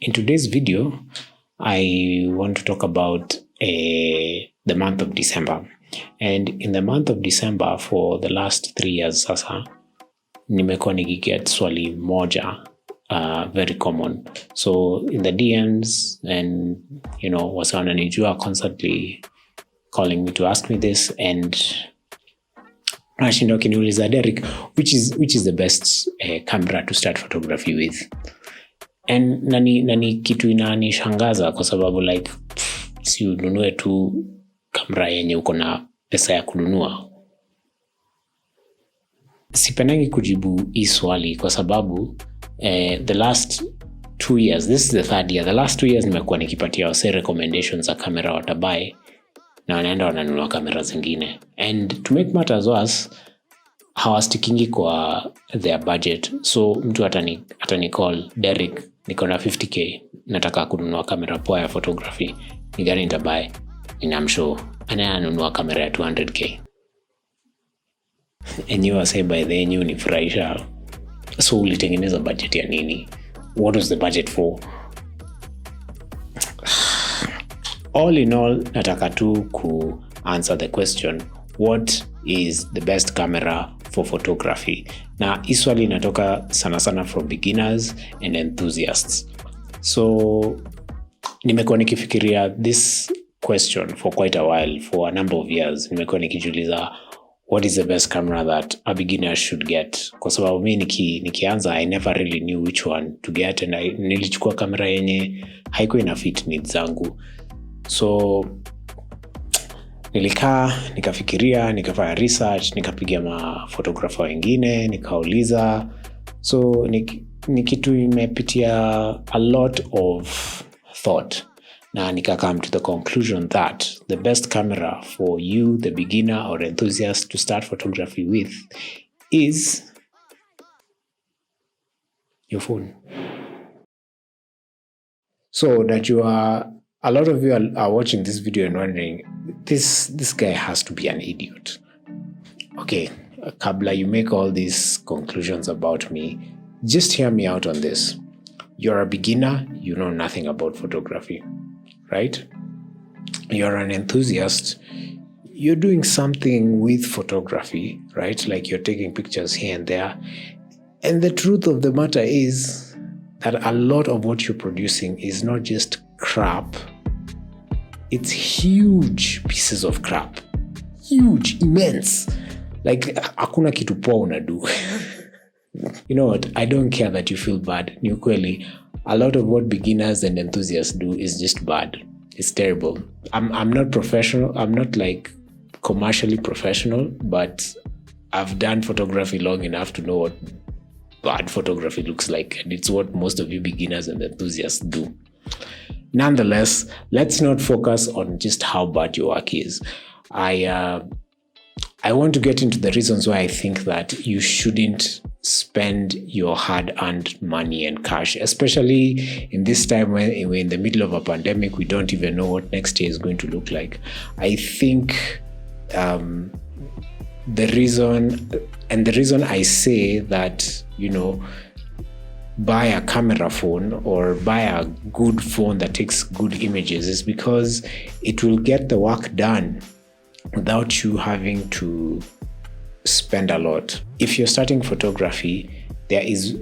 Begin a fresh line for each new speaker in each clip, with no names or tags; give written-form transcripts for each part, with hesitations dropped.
In today's video, I want to talk about the month of December. And in the month of December, for the last 3 years sasa, nimekuwa nikiget swali moja, very common. So in the DMs and, wasa wananijua constantly calling me to ask me this, and nashinda wakiniuliza, Derek, which is the best camera to start photography with? And nani kitu inanishangaza kwa sababu si ununue tu kamera yenye uko na pesa ya kununua. Sipendangi kujibu hii swali kwa sababu the last 2 years, this is the third year, the last 2 years nimekuwa nikipatia wase recommendations za kamera watabai na wanaenda wananunua kamera zingine. And to make matters worse, hawastickingi kwa their budget. So mtu atani call, Derek, niko na 50k, nataka kununua kamera poa ya photography, ni gani nitabuy? Ninamshow ananunua kamera ya 200k. And you say by then you unifurahisha. So ulitengeneza budget ya nini? What was the budget for? All in all, nataka tu ku answer the question, what is the best camera for photography? Na hii swali inatoka sana from beginners and enthusiasts. So nimekuwa nikifikiria this question for quite a while, for a number of years. Nimekuwa nikijiuliza, what is the best camera that a beginner should get? Kwa sababu mimi nikianza, I never really knew which one to get, and nilichukua kamera yenye haikuwa ina fit needs zangu. So nilikaa, nikafikiria, nikafanya research, nikapigia mafotografa wengine, nikauliza. So ni kitu imepitia a lot of thought, na come to the conclusion that the best camera for you, the beginner or enthusiast, to start photography with is your phone. So that a lot of you are watching this video and wondering, this guy has to be an idiot. Okay, kabla you make all these conclusions about me, just hear me out on this. You're a beginner, you know nothing about photography, right? You're an enthusiast, you're doing something with photography, right? Like you're taking pictures here and there. And the truth of the matter is that a lot of what you're producing is not just crap. It's huge pieces of crap. Huge, immense. Like, hakuna kitu poa unadu. You know what? I don't care that you feel bad. Ni ukweli, a lot of what beginners and enthusiasts do is just bad. It's terrible. I'm not professional. I'm not commercially professional, but I've done photography long enough to know what bad photography looks like. And it's what most of you beginners and enthusiasts do. Nonetheless, let's not focus on just how bad your work is. I want to get into the reasons why I think that you shouldn't spend your hard-earned money and cash, especially in this time when we're in the middle of a pandemic. We don't even know what next year is going to look like. I think the reason I say that, buy a camera phone or buy a good phone that takes good images is because it will get the work done without you having to spend a lot. If you're starting photography, there is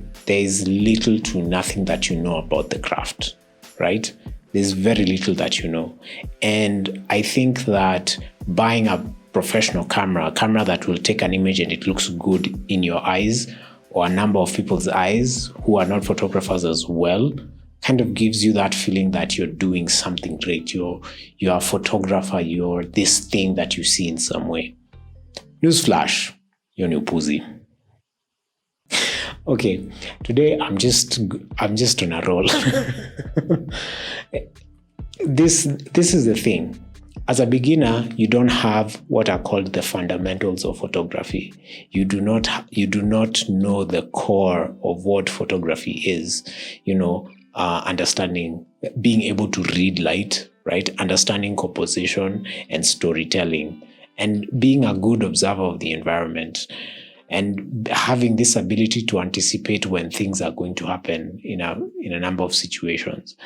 little to nothing that you know about the craft, right? There's very little that you know. And I think that buying a professional camera, a camera that will take an image and it looks good in your eyes, or a number of people's eyes who are not photographers as well, kind of gives you that feeling that you're doing something great. You're a photographer. You're this thing that you see in some way. Newsflash, you're new pussy. Okay, today I'm just on a roll. This is the thing. As a beginner, you don't have what are called the fundamentals of photography. You do not know the core of what photography is. Understanding, being able to read light, right? Understanding composition and storytelling, and being a good observer of the environment. and having this ability to anticipate when things are going to happen in a number of situations.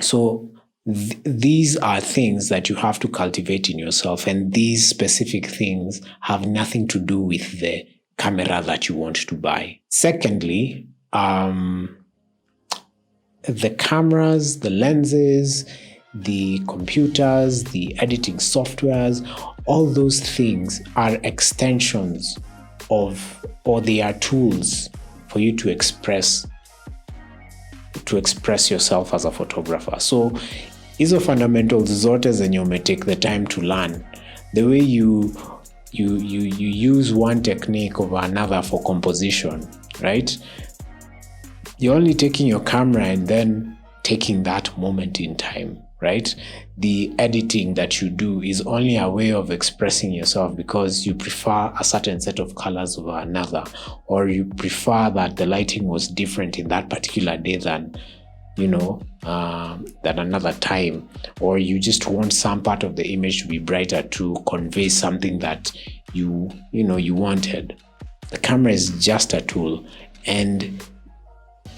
So these are things that you have to cultivate in yourself, and these specific things have nothing to do with the camera that you want to buy. Secondly, the cameras, the lenses, the computers, the editing softwares, all those things are extensions of, or they are tools for you to express yourself as a photographer. So hizo fundamentals zote zenye umetake the time to learn, the way you use one technique over another for composition, right? You're only taking your camera and then taking that moment in time, right? The editing that you do is only a way of expressing yourself because you prefer a certain set of colors over another, or you prefer that the lighting was different in that particular day than than another time, or you just want some part of the image to be brighter to convey something that you wanted. The camera is just a tool, and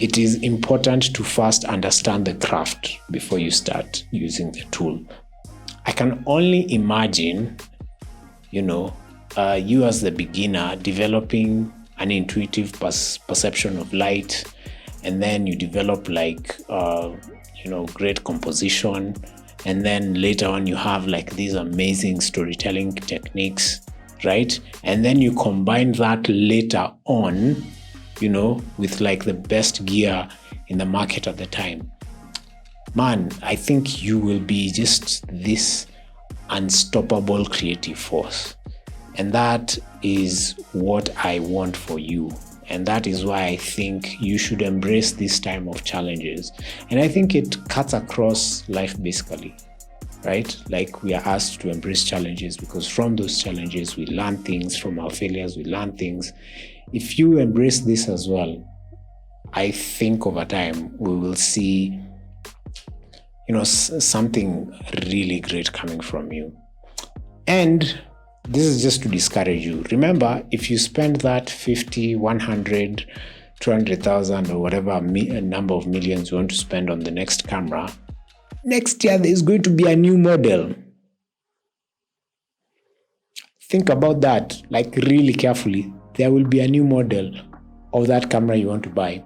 it is important to first understand the craft before you start using the tool. I can only imagine, you as the beginner developing an intuitive perception of light, and then you develop great composition, and then later on you have these amazing storytelling techniques, right? And then you combine that later on, with the best gear in the market at the time. Man, I think you will be just this unstoppable creative force. And that is what I want for you. And that is why I think you should embrace this time of challenges. And I think it cuts across life basically, right? We are asked to embrace challenges because from those challenges we learn things, from our failures we learn things. If you embrace this as well, I think over time we will see, something really great coming from you. And this is just to discourage you. Remember, if you spend that 50, 100, 200,000 or whatever number of millions you want to spend on the next camera, next year there's going to be a new model. Think about that, really carefully. There will be a new model of that camera you want to buy.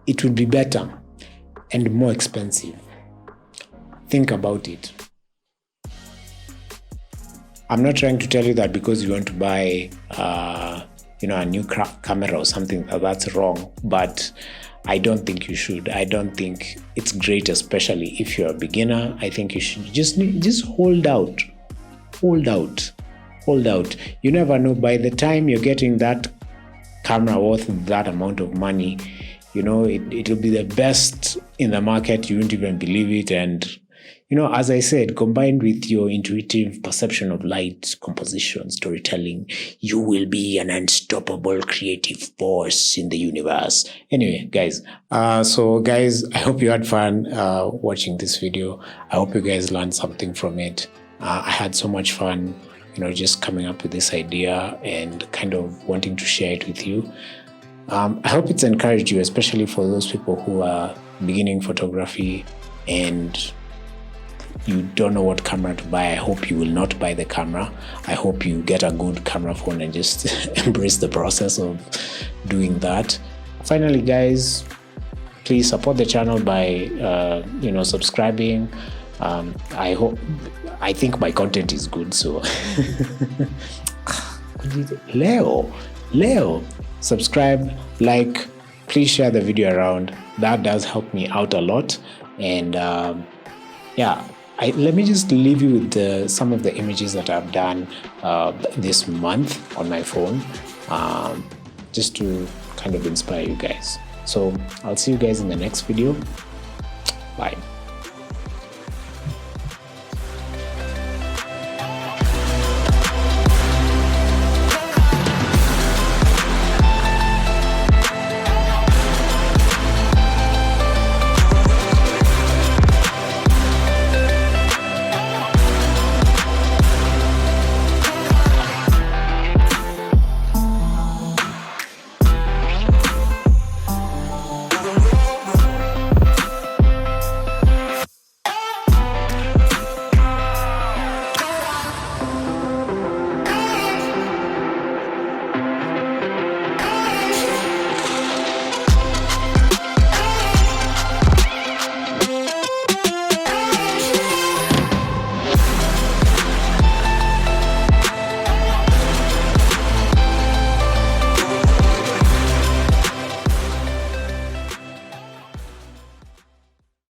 It will be better and more expensive. Think about it. I'm not trying to tell you that because you want to buy a new camera or something, that's wrong, but I don't think you should. I don't think it's great, especially if you're a beginner. I think you should just hold out. You never know, by the time you're getting that camera worth that amount of money, it'll be the best in the market. You won't even believe it. And as I said, combined with your intuitive perception of light, composition, storytelling, you will be an unstoppable creative force in the universe. Anyway, guys, I hope you had fun watching this video. I hope you guys learned something from it. I had so much fun, just coming up with this idea and kind of wanting to share it with you. I hope it's encouraged you, especially for those people who are beginning photography and you don't know what camera to buy. I hope you will not buy the camera. I hope you get a good camera phone and just embrace the process of doing that. Finally, guys, please support the channel by subscribing. I think my content is good, so Leo, subscribe, like, please share the video around. That does help me out a lot. And let me just leave you with some of the images that I've done this month on my phone, just to kind of inspire you guys. So I'll see you guys in the next video. Bye.